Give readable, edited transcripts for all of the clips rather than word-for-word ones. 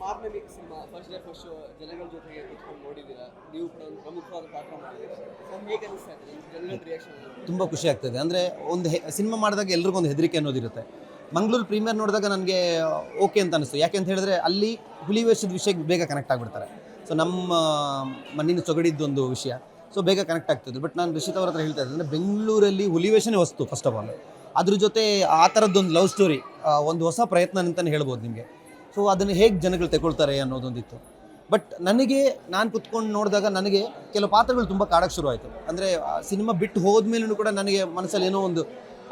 Marnami cinema first day first show ಜನಗಳ ಜೊತೆಗೆ ಕುತ್ಕೊಂಡು ನೋಡಿದ್ದೀರಾ, ನೀವು ಕೂಡ ಒಂದು ಪ್ರಮುಖವಾದ ಪಾತ್ರ ಮಾಡಿದ್ದೀರಾ. ಸೊ ಹೇಗೆ ಅನಿಸ್ತಾ ಇದೆ ಜನಗಳ ರಿಯಾಕ್ಷನ್? ತುಂಬ ಖುಷಿ ಆಗ್ತದೆ. ಅಂದರೆ ಒಂದು ಸಿನಿಮಾ ಮಾಡಿದಾಗ ಎಲ್ರಿಗೂ ಒಂದು ಹೆದರಿಕೆ ಅನ್ನೋದಿರುತ್ತೆ. ಮಂಗಳೂರು ಪ್ರೀಮಿಯರ್ ನೋಡಿದಾಗ ನನಗೆ ಓಕೆ ಅಂತ ಅನಿಸ್ತು. ಯಾಕೆ ಅಂತ ಹೇಳಿದ್ರೆ ಅಲ್ಲಿ ಹುಲಿ ವೇಷದ ವಿಷಯಕ್ಕೆ ಬೇಗ ಕನೆಕ್ಟ್ ಆಗಿಬಿಡ್ತಾರೆ. ಸೊ ನಮ್ಮ ಮಣ್ಣಿನ ಸೊಗಡಿದ್ದೊಂದು ವಿಷಯ, ಸೊ ಬೇಗ ಕನೆಕ್ಟ್ ಆಗ್ತದೆ. ಬಟ್ ನಾನು ರಿಷಿತ್ ಅವ್ರ ಹತ್ರ ಹೇಳ್ತಾ ಇದ್ದೆ, ಅಂದರೆ ಬೆಂಗಳೂರಲ್ಲಿ ಹುಲಿ ವೇಷನೇ ವಸ್ತು ಫಸ್ಟ್ ಆಫ್ ಆಲ್. ಅದ್ರ ಜೊತೆ ಆ ಥರದ್ದೊಂದು ಲವ್ ಸ್ಟೋರಿ, ಒಂದು ಹೊಸ ಪ್ರಯತ್ನ ಅಂತಲೇ ಹೇಳ್ಬೋದು ನಿಮಗೆ. ಸೊ ಅದನ್ನು ಹೇಗೆ ಜನಗಳು ತಗೊಳ್ತಾರೆ ಅನ್ನೋದೊಂದಿತ್ತು. ಬಟ್ ನನಗೆ ನಾನು ಕುತ್ಕೊಂಡು ನೋಡಿದಾಗ ನನಗೆ ಕೆಲವು ಪಾತ್ರಗಳು ತುಂಬ ಕಾಡಕ್ಕೆ ಶುರು ಆಯಿತು. ಅಂದರೆ ಸಿನಿಮಾ ಬಿಟ್ಟು ಹೋದ್ಮೇಲೂ ಕೂಡ ನನಗೆ ಮನಸ್ಸಲ್ಲಿ ಏನೋ ಒಂದು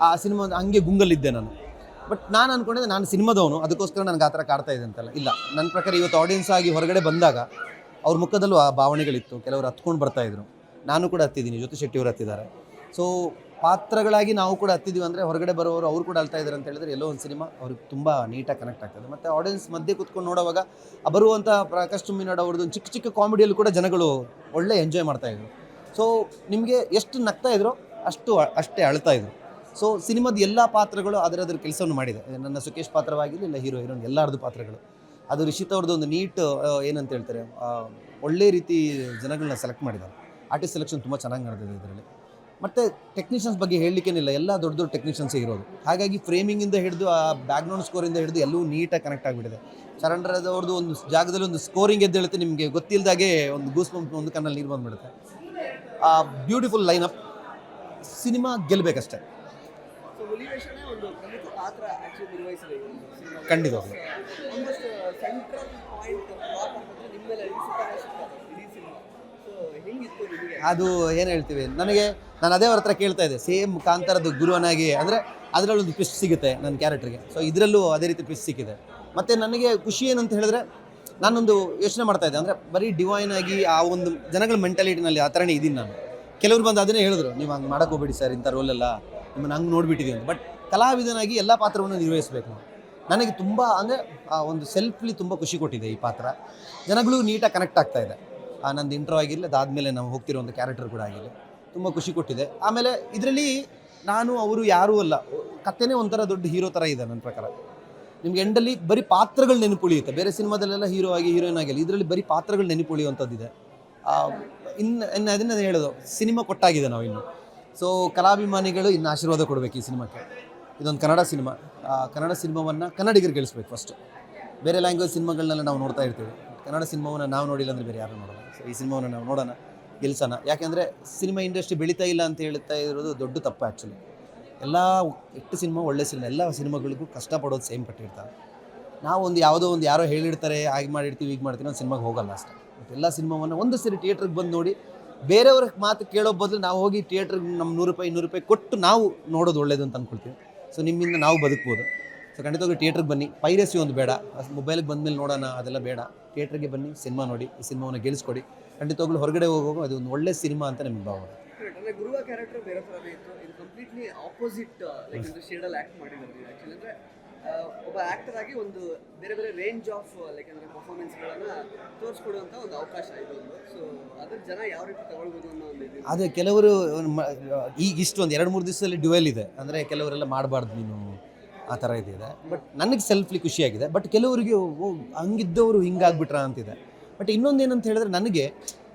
ಆ ಸಿನಿಮಾ ಹಂಗೆ ಗುಂಗಲ್ಲಿದ್ದೆ ನಾನು. ಬಟ್ ನಾನು ಅಂದ್ಕೊಂಡಿದ್ದೆ ನಾನು ಸಿನಿಮಾದವನು, ಅದಕ್ಕೋಸ್ಕರ ನನಗೆ ಆ ಥರ ಕಾಡ್ತಾ ಇದೆ ಅಂತಲ್ಲ. ಇಲ್ಲ, ನನ್ನ ಪ್ರಕಾರ ಇವತ್ತು ಆಡಿಯನ್ಸ್ ಆಗಿ ಹೊರಗಡೆ ಬಂದಾಗ ಅವ್ರ ಮುಖದಲ್ಲೂ ಆ ಭಾವನೆಗಳಿತ್ತು. ಕೆಲವರು ಹತ್ಕೊಂಡು ಬರ್ತಾಯಿದ್ರು, ನಾನು ಕೂಡ ಹತ್ತಿದ್ದೀನಿ, ಜೊತೆ ಶೆಟ್ಟಿಯವರು ಹತ್ತಿದ್ದಾರೆ. ಸೊ ಪಾತ್ರಗಳಾಗಿ ನಾವು ಕೂಡ ಹತ್ತಿದ್ದೀವಿ ಅಂದರೆ ಹೊರಗಡೆ ಬರೋರು ಅವರು ಕೂಡ ಅಳ್ತಾ ಇದ್ದಾರೆ ಅಂತ ಹೇಳಿದ್ರೆ ಎಲ್ಲೋ ಒಂದು ಸಿನಿಮಾ ಅವ್ರಿಗೆ ತುಂಬ ನೀಟಾಗಿ ಕನೆಕ್ಟ್ ಆಗ್ತದೆ. ಮತ್ತು ಆಡಿಯನ್ಸ್ ಮಧ್ಯೆ ಕುತ್ಕೊಂಡು ನೋಡುವಾಗ ಬರುವಂಥ ಪ್ರಕಾಶ್ ತುಮ್ಮಿನಾಡು ಅವ್ರದ್ದು ಚಿಕ್ಕ ಚಿಕ್ಕ ಕಾಮಿಡಿಯಲ್ಲಿ ಕೂಡ ಜನಗಳು ಒಳ್ಳೆ ಎಂಜಾಯ್ ಮಾಡ್ತಾಯಿದ್ರು. ಸೊ ನಿಮಗೆ ಎಷ್ಟು ನಗ್ತಾ ಇದ್ರು ಅಷ್ಟೇ ಅಳ್ತಾ ಇದ್ರು. ಸೊ ಸಿನಿಮಾದ ಎಲ್ಲ ಪಾತ್ರಗಳು ಅದರ ಕೆಲಸವನ್ನು ಮಾಡಿದೆ. ನನ್ನ ಸುಕೇಶ್ ಪಾತ್ರವಾಗಿರಲಿ, ಇಲ್ಲ ಹೀರೋಯಿನ್ ಎಲ್ಲರದ್ದು ಪಾತ್ರಗಳು. ಅದು ರಿಷಿತ್ ಅವ್ರದ್ದು ಒಂದು ನೀಟ್ ಏನಂತ ಹೇಳ್ತಾರೆ, ಒಳ್ಳೆ ರೀತಿ ಜನಗಳನ್ನ ಸೆಲೆಕ್ಟ್ ಮಾಡಿದ್ದಾರೆ. ಆರ್ಟಿಸ್ಟ್ ಸೆಲೆಕ್ಷನ್ ತುಂಬ ಚೆನ್ನಾಗಿ ನಡೆದಿದೆ ಇದರಲ್ಲಿ. ಮತ್ತು ಟೆಕ್ನಿಷಿಯನ್ಸ್ ಬಗ್ಗೆ ಹೇಳಲಿಕ್ಕೇನಿಲ್ಲ, ಎಲ್ಲ ದೊಡ್ಡ ದೊಡ್ಡ ಟೆಕ್ನಿಷಿಯನ್ಸೇ ಇರೋದು. ಹಾಗಾಗಿ ಫ್ರೇಮಿಂಗಿಂದ ಹಿಡಿದು ಆ ಬ್ಯಾಕ್ಗ್ರೌಂಡ್ ಸ್ಕೋರಿಂದ ಹಿಡಿದು ಎಲ್ಲವೂ ನೀಟಾಗಿ ಕನೆಕ್ಟ್ ಆಗಿಬಿಟ್ಟಿದೆ. ಚರಣರದವ್ರದ್ದು ಒಂದು ಜಾಗದಲ್ಲಿ ಒಂದು ಸ್ಕೋರಿಂಗ್ ಎದ್ದೇಳುತ್ತೆ, ನಿಮಗೆ ಗೊತ್ತಿಲ್ಲದಾಗೆ ಒಂದು ಗೂಸ್ ಬಂಪ್ ಒಂದು ಕಣ್ಣಲ್ಲಿ ನೀರು ಬಂದುಬಿಡುತ್ತೆ. Beautiful lineup. ಸಿನಿಮಾ ಗೆಲ್ಲಬೇಕಷ್ಟೇ. ಸೊ ಹುಲಿ ವೇಷನೇ ಒಂದು ಪ್ರಮುಖ ಪಾತ್ರ ಆಕ್ಚುಲಿ ನಿರ್ವಹಿಸಿದೆ ಖಂಡಿತವಾಗ್ಲೂ. ಒಂದಷ್ಟು ಸೆಂಟ್ರಲ್ ಪಾಯಿಂಟ್ ಫ್ಲಾಪ್ ಅಂತಂದ್ರೆ ನಿಮ್ಮ ಮೇಲೆ ಇಡೀ ಸಿನಿಮಾ. ಸೊ ಹೆಂಗಿತ್ತು ನಿಮಗೆ? ಅದು ಏನು ಹೇಳ್ತೀವಿ, ನಾನು ಅದೇ ಅವ್ರ ಹತ್ರ ಕೇಳ್ತಾ ಇದ್ದೆ. ಸೇಮ್ ಕಾಂತಾರದ್ದು ಗುರುವನಾಗಿ, ಅಂದರೆ ಅದರಲ್ಲಿ ಒಂದು ಟ್ವಿಸ್ಟ್ ಸಿಗುತ್ತೆ ನನ್ನ ಕ್ಯಾರೆಕ್ಟರ್ಗೆ. ಸೊ ಇದರಲ್ಲೂ ಅದೇ ರೀತಿ ಟ್ವಿಸ್ಟ್ ಸಿಕ್ಕಿದೆ. ಮತ್ತು ನನಗೆ ಖುಷಿ ಏನಂತ ಹೇಳಿದ್ರೆ, ನಾನೊಂದು ಯೋಚನೆ ಮಾಡ್ತಾ ಇದ್ದೆ, ಅಂದರೆ ಬರೀ ಡಿವೈನ್ ಆಗಿ ಆ ಒಂದು ಜನಗಳ ಮೆಂಟಾಲಿಟಿನಲ್ಲಿ ಆ ಥರನೇ ಇದ್ದೀನಿ ನಾನು. ಕೆಲವರು ಬಂದು ಅದನ್ನೇ ಹೇಳಿದ್ರು, ನೀವು ಹಂಗೆ ಮಾಡೋಕೆ ಹೋಗ್ಬೇಡಿ ಸರ್, ಇಂಥ ರೋಲೆಲ್ಲ ನಿಮ್ಮನ್ನು ಹಂಗೆ ನೋಡಿಬಿಟ್ಟಿದ್ದೀವಿ ಅಂತ. ಬಟ್ ಕಲಾವಿದನಾಗಿ ಎಲ್ಲ ಪಾತ್ರವನ್ನು ನಿರ್ವಹಿಸಬೇಕು ನಾವು. ನನಗೆ ತುಂಬ ಅಂದರೆ ಒಂದು ಸೆಲ್ಫ್ಲಿ ತುಂಬ ಖುಷಿ ಕೊಟ್ಟಿದೆ ಈ ಪಾತ್ರ. ಜನಗಳು ನೀಟಾಗಿ ಕನೆಕ್ಟ್ ಆಗ್ತಾ ಇದೆ. ನಂದು ಇಂಟ್ರೋ ಆಗಿರಲಿ, ಅದಾದಮೇಲೆ ನಾವು ಹೋಗ್ತಿರೋ ಒಂದು ಕ್ಯಾರೆಕ್ಟರ್ ಕೂಡ ಆಗಿರಲಿ, ತುಂಬ ಖುಷಿ ಕೊಟ್ಟಿದೆ. ಆಮೇಲೆ ಇದರಲ್ಲಿ ನಾನು ಅವರು ಯಾರೂ ಅಲ್ಲ, ಕಥೆನೇ ಒಂಥರ ದೊಡ್ಡ ಹೀರೋ ಥರ ಇದೆ ನನ್ನ ಪ್ರಕಾರ. ನಿಮ್ಗೆ ಎಂಡಲ್ಲಿ ಬರೀ ಪಾತ್ರಗಳು ನೆನಪುಳಿಯುತ್ತೆ. ಬೇರೆ ಸಿನಿಮಾದಲ್ಲೆಲ್ಲ ಹೀರೋ ಆಗಿ ಹೀರೋಯಿನ್ ಆಗಿಲ್ಲ, ಇದರಲ್ಲಿ ಬರೀ ಪಾತ್ರಗಳು ನೆನಪುಳಿಯುವಂಥದ್ದಿದೆ. ಇನ್ನು ಅದನ್ನೇ ಹೇಳೋದು, ಸಿನಿಮಾ ಕೊಟ್ಟಾಗಿದೆ ನಾವು ಇನ್ನು. ಸೊ ಕಲಾಭಿಮಾನಿಗಳು ಇನ್ನು ಆಶೀರ್ವಾದ ಕೊಡಬೇಕು ಈ ಸಿನಿಮಾಕ್ಕೆ. ಇದೊಂದು ಕನ್ನಡ ಸಿನಿಮಾ. ಕನ್ನಡ ಸಿನಿಮಾವನ್ನು ಕನ್ನಡಿಗರು ಗೆಲ್ಲಿಸ್ಬೇಕು ಫಸ್ಟು. ಬೇರೆ ಲ್ಯಾಂಗ್ವೇಜ್ ಸಿನಿಮಾಗಳನ್ನೆಲ್ಲ ನಾವು ನೋಡ್ತಾ ಇರ್ತೀವಿ, ಕನ್ನಡ ಸಿನಿಮಾವನ್ನು ನಾವು ನೋಡಿಲ್ಲ ಅಂದರೆ ಬೇರೆ ಯಾರು ನೋಡೋಣ. ಸೊ ಈ ಸಿನಿಮಾವನ್ನು ನಾವು ನೋಡೋಣ, ಗೆಲ್ಸೋಣ. ಯಾಕೆಂದರೆ ಸಿನಿಮಾ ಇಂಡಸ್ಟ್ರಿ ಬೆಳೀತಾ ಇಲ್ಲ ಅಂತ ಹೇಳ್ತಾ ಇರೋದು ದೊಡ್ಡ ತಪ್ಪು ಆ್ಯಕ್ಚುಲಿ. ಎಲ್ಲ ಎಷ್ಟು ಸಿನಿಮಾ ಒಳ್ಳೆ ಸಿನಿಮಾ, ಎಲ್ಲ ಸಿನಿಮಾಗಳಿಗೂ ಕಷ್ಟಪಡೋದು ಸೇಮ್ ಪಟ್ಟಿರ್ತಾರೆ. ನಾವು ಒಂದು ಯಾವುದೋ ಒಂದು ಯಾರೋ ಹೇಳಿರ್ತಾರೆ, ಹಾಗೆ ಮಾಡಿರ್ತೀವಿ, ಈಗ ಮಾಡ್ತೀವಿ, ಒಂದು ಸಿನಿಮಾಗೆ ಹೋಗಲ್ಲ ಅಷ್ಟೇ. ಬಟ್ ಎಲ್ಲ ಸಿನಿಮಾವನ್ನು ಒಂದು ಸರಿ ಥಿಯೇಟ್ರಿಗೆ ಬಂದು ನೋಡಿ, ಬೇರೆಯವ್ರ ಮಾತು ಕೇಳೋ ಬದಲು ನಾವು ಹೋಗಿ ಥಿಯೇಟ್ರಿಗೆ ನಮ್ಮ ₹100 ಕೊಟ್ಟು ನಾವು ನೋಡೋದು ಒಳ್ಳೇದು ಅಂತ ಅಂದ್ಕೊಳ್ತೀವಿ. ಸೊ ನಿಮ್ಮಿಂದ ನಾವು ಬದುಕ್ಬೋದು. ಸೊ ಖಂಡಿತವಾಗಿ ಥಿಯೇಟ್ರಿಗೆ ಬನ್ನಿ. ಪೈರಸಿ ಒಂದು ಬೇಡ, ಮೊಬೈಲಿಗೆ ಬಂದಮೇಲೆ ನೋಡೋಣ ಅದೆಲ್ಲ ಬೇಡ. ಥಿಯೇಟ್ರಿಗೆ ಬನ್ನಿ, ಸಿನಿಮಾ ನೋಡಿ, ಈ ಸಿನಿಮಾವನ್ನು ಗೆಲ್ಲಿಸ್ಕೊಡಿ. ಖಂಡಿತವಾಗ್ಲೂ ಹೊರಗಡೆ ಹೋಗುವಾಗ ಅದು ಒಂದು ಒಳ್ಳೆ ಸಿನಿಮಾ ಅಂತ ನಮಗೆ ಭಾವನೆ. ಅಂದರೆ ಗುರುವ ಕ್ಯಾರೆಕ್ಟರ್ ಬೇರೆ ಥರನೇ ಇತ್ತು, ಇದು ಕಂಪ್ಲೀಟ್ಲಿ ಆಪೋಸಿಟ್ ಲೈಕ್ ಒಂದು ಶೇಡಲ್ಲಿ ಆ್ಯಕ್ಟ್ ಮಾಡಿದ್ದಾರೆ ಆ್ಯಕ್ಚುಲಿ. ಅಂದರೆ ಒಬ್ಬ ಆ್ಯಕ್ಟರ್ ಆಗಿ ಒಂದು ಬೇರೆ ಬೇರೆ ರೇಂಜ್ ಆಫ್ ಲೈಕ್ ಅಂದರೆ ಪರ್ಫಾರ್ಮೆನ್ಸ್ಗಳನ್ನು ತೋರಿಸ್ಕೊಡುವಂಥ ಒಂದು ಅವಕಾಶ ಇದೊಂದು. ಸೊ ಅದ್ರ ಜನ ಯಾವ ರೀತಿ ತಗೊಳ್ಬೋದು ಅನ್ನೋ ಒಂದು ಇದು. ಅದೇ ಕೆಲವರು ಈಗ ಇಷ್ಟೊಂದು 2-3 ದಿವಸದಲ್ಲಿ ಡ್ಯುವೆಲ್ ಇದೆ, ಅಂದರೆ ಕೆಲವರೆಲ್ಲ ಮಾಡಬಾರ್ದು ನೀನು ಆ ಥರ ಇದೆ. ಬಟ್ ನನಗೆ ಸೆಲ್ಫ್ಲಿ ಖುಷಿಯಾಗಿದೆ. ಬಟ್ ಕೆಲವರಿಗೆ ಹಂಗಿದ್ದವರು ಹಿಂಗಾಗ್ಬಿಟ್ರ ಅಂತಿದೆ. ಬಟ್ ಇನ್ನೊಂದು ಏನಂತ ಹೇಳಿದ್ರೆ, ನನಗೆ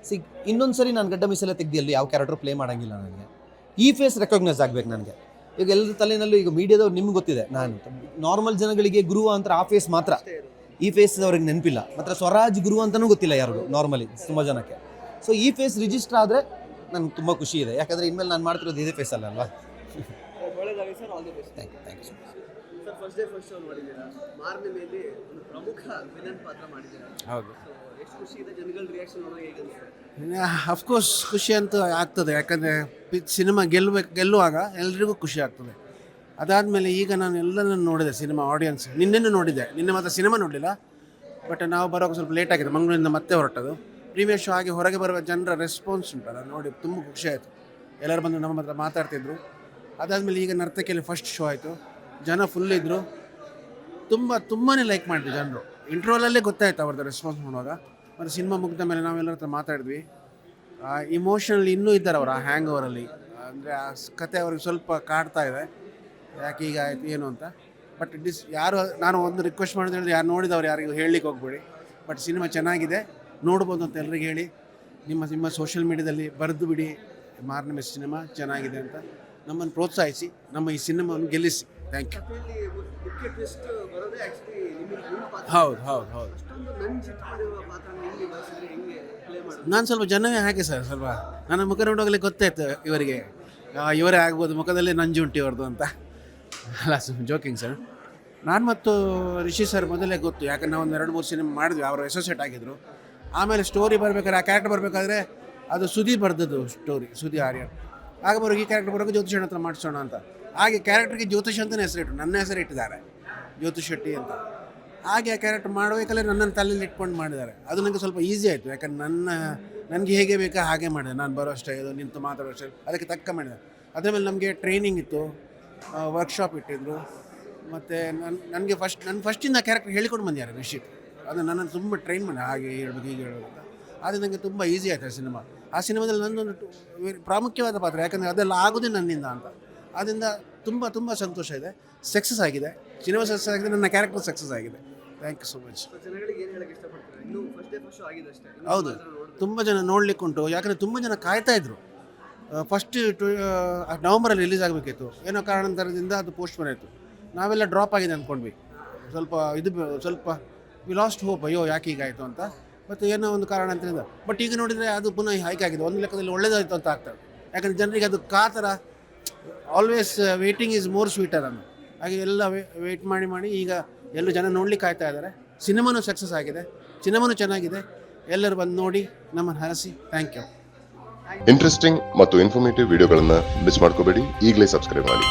ಇನ್ನೊಂದು ಸರಿ ನಾನು ಗಡ್ಡ ಮೀಸೆಲ್ಲ ತೆಗ್ದಿಯಲ್ಲಿ ಯಾವ ಕ್ಯಾರೆಕ್ಟರ್ ಪ್ಲೇ ಮಾಡೋಂಗಿಲ್ಲ. ನನಗೆ ಈ ಫೇಸ್ ರೆಕಗ್ನೈಸ್ ಆಗಬೇಕು ನನಗೆ. ಈಗ ಎಲ್ಲರ ತಲೆಯಲ್ಲೂ ಈಗ ಮೀಡಿಯಾದವ್ರು ನಿಮ್ಗೆ ಗೊತ್ತಿದೆ, ನಾನು ನಾರ್ಮಲ್ ಜನಗಳಿಗೆ ಗುರುವ ಅಂತ ಆ ಫೇಸ್ ಮಾತ್ರ, ಈ ಫೇಸ್ ಅವ್ರಿಗೆ ನೆನಪಿಲ್ಲ. ಮತ್ತು ಸ್ವರಾಜ್ ಗುರು ಅಂತಲೂ ಗೊತ್ತಿಲ್ಲ ಯಾರಿಗೂ ನಾರ್ಮಲಿ ತುಂಬ ಜನಕ್ಕೆ. ಸೊ ಈ ಫೇಸ್ ರಿಜಿಸ್ಟರ್ ಆದರೆ ನನಗೆ ತುಂಬ ಖುಷಿ ಇದೆ. ಯಾಕಂದರೆ ಇನ್ಮೇಲೆ ನಾನು ಮಾಡ್ತಿರೋದು ಇದೇ ಫೇಸ್ ಅಲ್ವಾ. ಒಳ್ಳೆದಾಗಿ sir, all the best. Thank you so much. Sir first day first show ಮಾಡಿದ್ದೀರಾ, ಮಾರ್ನಮಿಯಲ್ಲಿ ಒಂದು ಪ್ರಮುಖ ವಿಲನ್ ಪಾತ್ರ ಮಾಡಿದ್ದೀರಾ. ಹೌದು. ಸೊ ಎಷ್ಟು ಖುಷಿ ಇದೆ, ಜನಗಳ ರಿಯಾಕ್ಷನ್ ನೋಡೋಕೆ ಹೇಗೆ ಅನಿಸುತ್ತೆ? ಅಫ್ಕೋರ್ಸ್ ಖುಷಿ ಅಂತೂ ಆಗ್ತದೆ. ಯಾಕಂದರೆ ಸಿನಿಮಾ ಗೆಲ್ಲುವಾಗ ಎಲ್ರಿಗೂ ಖುಷಿ ಆಗ್ತದೆ. ಅದಾದಮೇಲೆ ಈಗ ನಾನು ಎಲ್ಲನೂ ನೋಡಿದೆ ಸಿನಿಮಾ ಆಡಿಯನ್ಸ್. ನಿನ್ನೆನೂ ನೋಡಿದ್ದೆ, ನಿನ್ನೆ ಮಾತ್ರ ಸಿನಿಮಾ ನೋಡಲಿಲ್ಲ. ಬಟ್ ನಾವು ಬರೋಕ್ಕೆ ಸ್ವಲ್ಪ ಲೇಟ್ ಆಗಿದೆ, ಮಂಗಳೂರಿಂದ ಮತ್ತೆ ಹೊರಟದು. ಪ್ರೀಮಿಯರ್ ಶೋ ಆಗಿ ಹೊರಗೆ ಬರುವ ಜನರ ರೆಸ್ಪಾನ್ಸ್ ಉಂಟಲ್ಲ ನೋಡಿ, ತುಂಬ ಖುಷಿ ಆಯಿತು. ಎಲ್ಲರೂ ಬಂದು ನಮ್ಮ ಹತ್ರ ಮಾತಾಡ್ತಿದ್ರು. ಅದಾದಮೇಲೆ ಈಗ ನರ್ತಕಿಯಲ್ಲಿ ಫಸ್ಟ್ ಶೋ ಆಯಿತು, ಜನ ಫುಲ್ ಇದ್ದರು. ತುಂಬಾ ಲೈಕ್ ಮಾಡಿದ್ರು ಜನರು. ಇಂಟ್ರೋಲಲ್ಲೇ ಗೊತ್ತಾಯ್ತು ಅವ್ರದ್ದು ರೆಸ್ಪಾನ್ಸ್ ನೋಡುವಾಗ. ಮತ್ತು ಸಿನಿಮಾ ಮುಗಿದ ಮೇಲೆ ನಾವೆಲ್ಲರ ಹತ್ರ ಮಾತಾಡಿದ್ವಿ. ಇಮೋಷನಲಿ ಇನ್ನೂ ಇದ್ದಾರೆ ಅವರು ಆ ಹ್ಯಾಂಗ್ ಓವರಲ್ಲಿ. ಅಂದರೆ ಆ ಕತೆ ಅವ್ರಿಗೆ ಸ್ವಲ್ಪ ಕಾಡ್ತಾ ಇದೆ, ಯಾಕೆ ಈಗ ಆಯಿತು ಏನು ಅಂತ. ಬಟ್ ಯಾರು ನಾನು ಒಂದು ರಿಕ್ವೆಸ್ಟ್ ಮಾಡಿದ್ರೆ, ಯಾರು ನೋಡಿದವ್ರು ಯಾರಿಗೂ ಹೇಳಲಿಕ್ಕೆ ಹೋಗ್ಬೇಡಿ. ಬಟ್ ಸಿನಿಮಾ ಚೆನ್ನಾಗಿದೆ, ನೋಡ್ಬೋದು ಅಂತ ಎಲ್ರಿಗೆ ಹೇಳಿ. ನಿಮ್ಮ ಸೋಷಿಯಲ್ ಮೀಡಿಯಾದಲ್ಲಿ ಬರೆದು ಬಿಡಿ, ಮಾರನೇ ಮೆಸ್ ಸಿನಿಮಾ ಚೆನ್ನಾಗಿದೆ ಅಂತ ನಮ್ಮನ್ನು ಪ್ರೋತ್ಸಾಹಿಸಿ, ನಮ್ಮ ಈ ಸಿನಿಮಾವನ್ನು ಗೆಲ್ಲಿಸಿ. Thank you. ಕಥೆಯಲ್ಲಿ ಮುಖ್ಯ ಟ್ವಿಸ್ಟ್ ಬರೋದೇ ಆ್ಯಕ್ಚುಲಿ ನಿಮ್ಮ ಪಾತ್ರ. ಹೌದು. ಅಷ್ಟೊಂದು ನಂಜಿಟ್ಕೊಂಡಿರುವ ಪಾತ್ರನ ಹೆಂಗೆ ಬಳಸಿದ್ರೆ, ಹೆಂಗೆ ಪ್ಲೇ ಮಾಡೋದು? ನಾನು ಸ್ವಲ್ಪ ಜನವೇ ಹಾಗೆ ಸರ್, ಸ್ವಲ್ಪ ನನ್ನ ಮುಖ ನೋಡೋಗಲೇ ಗೊತ್ತಾಯ್ತು ಇವರಿಗೆ, ಇವರೇ ಆಗ್ಬೋದು, ಮುಖದಲ್ಲೇ ನಂಜುಂಟು ಇವ್ರದ್ದು ಅಂತ. ಅಲ್ಲ ಜೋಕಿಂಗ್ ಸರ್. ನಾನು ಮತ್ತು ರಿಷಿ ಸರ್ ಮೊದಲೇ ಗೊತ್ತು, ಯಾಕಂದ್ರೆ ನಾವು ಒಂದು 2-3 ಸಿನಿಮಾ ಮಾಡಿದ್ವಿ, ಅವರು ಅಸೋಸಿಯೇಟ್ ಆಗಿದ್ದರು. ಆಮೇಲೆ ಸ್ಟೋರಿ ಬರಬೇಕಾದ್ರೆ, ಆ ಕ್ಯಾರೆಕ್ಟರ್ ಬರಬೇಕಾದ್ರೆ ಅದು ಸುದಿ ಬರೆದದ್ದು ಸ್ಟೋರಿ, ಸುದಿ ಆರ್ಯನ್. ಆಗ ಬರೋಗಿ ಈ ಕ್ಯಾರೆಕ್ಟರ್ ಬರೋಕೆ ಜ್ಯೋತಿಷ್ ಹತ್ರ ಮಾಡಿಸೋಣ ಅಂತ. ಹಾಗೆ ಕ್ಯಾರೆಕ್ಟರ್ಗೆ ಜ್ಯೋತಿಷ್ ಅಂತಲೇ ಹೆಸರಿಟ್ಟು, ನನ್ನ ಹೆಸರು ಇಟ್ಟಿದ್ದಾರೆ ಜ್ಯೋತಿಷ್ ಶೆಟ್ಟಿ ಅಂತ. ಹಾಗೆ ಆ ಕ್ಯಾರೆಕ್ಟರ್ ಮಾಡಬೇಕಲ್ಲೇ ನನ್ನನ್ನು ತಲೆಯಲ್ಲಿ ಇಟ್ಕೊಂಡು ಮಾಡಿದ್ದಾರೆ. ಅದು ನನಗೆ ಸ್ವಲ್ಪ ಈಸಿ ಆಯಿತು, ಯಾಕಂದ್ರೆ ನನಗೆ ಹೇಗೆ ಬೇಕಾ ಹಾಗೆ ಮಾಡಿದೆ. ನಾನು ಬರೋ ಸ್ಟೈಲು, ನಿಂತು ಮಾತಾಡೋ ಸ್ಟೈಲ್ ಅದಕ್ಕೆ ತಕ್ಕ ಮಾಡಿದೆ. ಅದರ ಮೇಲೆ ನಮಗೆ ಟ್ರೈನಿಂಗ್ ಇತ್ತು, ವರ್ಕ್ಶಾಪ್ ಇಟ್ಟಿದ್ರು. ಮತ್ತು ನನಗೆ ಫಸ್ಟಿಂದ ಕ್ಯಾರೆಕ್ಟರ್ ಹೇಳಿಕೊಂಡು ಬಂದಿದ್ದಾರೆ ರಿಷಿ. ಅದು ನನ್ನನ್ನು ತುಂಬ ಟ್ರೈನ್ ಮಾಡಿ, ಹಾಗೆ ಹೇಳ್ಬೇಕು ಹೀಗೆ ಹೇಳ್ಬೇಕು ಅಂತ. ಅದು ನನಗೆ ತುಂಬ ಈಸಿ ಆಯಿತು ಆ ಸಿನಿಮಾ. ಆ ಸಿನಿಮಾದಲ್ಲಿ ನನ್ನೊಂದು ಪ್ರಾಮುಖ್ಯವಾದ ಪಾತ್ರ, ಯಾಕಂದರೆ ಅದೆಲ್ಲ ಆಗೋದೇ ನನ್ನಿಂದ ಅಂತ. ಅದರಿಂದ ತುಂಬ ತುಂಬ ಸಂತೋಷ ಇದೆ. ಸಕ್ಸಸ್ ಆಗಿದೆ, ಸಿನಿಮಾ ಸಕ್ಸಸ್ ಆಗಿದೆ, ನನ್ನ ಕ್ಯಾರೆಕ್ಟರ್ ಸಕ್ಸಸ್ ಆಗಿದೆ. Thank you so much. So ಜನಗಳಿಗೆ ಏನು ಹೇಳಕ್ಕೆ ಇಷ್ಟಪಡ್ತಾರೆ? ಇನ್ನೂ ಫಸ್ಟ್ ಶೋ ಆಗಿದೆ ಅಷ್ಟೇ. ಹೌದು, ತುಂಬ ಜನ ನೋಡಲಿಕ್ಕೆ ಉಂಟು. ಯಾಕಂದರೆ ತುಂಬ ಜನ ಕಾಯ್ತಾ ಇದ್ರು. ಫಸ್ಟ್ ನವಂಬರಲ್ಲಿ ರಿಲೀಸ್ ಆಗಬೇಕಿತ್ತು, ಏನೋ ಕಾರಣಾಂತರದಿಂದ ಅದು ಪೋಸ್ಟ್ಪೋನ್ ಆಯಿತು. ನಾವೆಲ್ಲ ಡ್ರಾಪ್ ಆಗಿದೆ ಅಂದ್ಕೊಂಡ್ವಿ. ಸ್ವಲ್ಪ ವಿ ಲಾಸ್ಟ್ ಹೋಪ್, ಅಯ್ಯೋ ಯಾಕೆ ಹೀಗಾಯಿತು ಅಂತ. ಮತ್ತು ಏನೋ ಒಂದು ಕಾರಣಾಂತರದಿಂದ, ಬಟ್ ಈಗ ನೋಡಿದರೆ ಅದು ಪುನಃ ಹೈಕ್ ಆಗಿದೆ. ಒಂದು ಲೆಕ್ಕದಲ್ಲಿ ಒಳ್ಳೇದಾಯಿತು ಅಂತ ಆಗ್ತದೆ. ಯಾಕಂದರೆ ಜನರಿಗೆ ಅದು ಕಾತರ, always waiting is more sweeter ಅನ್ನೋ ಹಾಗೆ ಎಲ್ಲ ವೇಟ್ ಮಾಡಿ ಈಗ ಎಲ್ಲರೂ ಜನ ನೋಡ್ಲಿಕ್ಕೆ ಕಾಯ್ತಾ ಇದ್ದಾರೆ. ಸಿನಿಮಾನೂ ಸಕ್ಸಸ್ ಆಗಿದೆ, ಸಿನಿಮಾನೂ ಚೆನ್ನಾಗಿದೆ. ಎಲ್ಲರೂ ಬಂದು ನೋಡಿ ನಮ್ಮನ್ನು ಹರಸಿ. Thank you. ಇಂಟ್ರೆಸ್ಟಿಂಗ್ ಮತ್ತು ಇನ್ಫಾರ್ಮೇಟಿವ್ ವಿಡಿಯೋಗಳನ್ನು ಮಿಸ್ ಮಾಡ್ಕೋಬೇಡಿ. ಈಗಲೇ ಸಬ್ಸ್ಕ್ರೈಬ್ ಮಾಡಿ.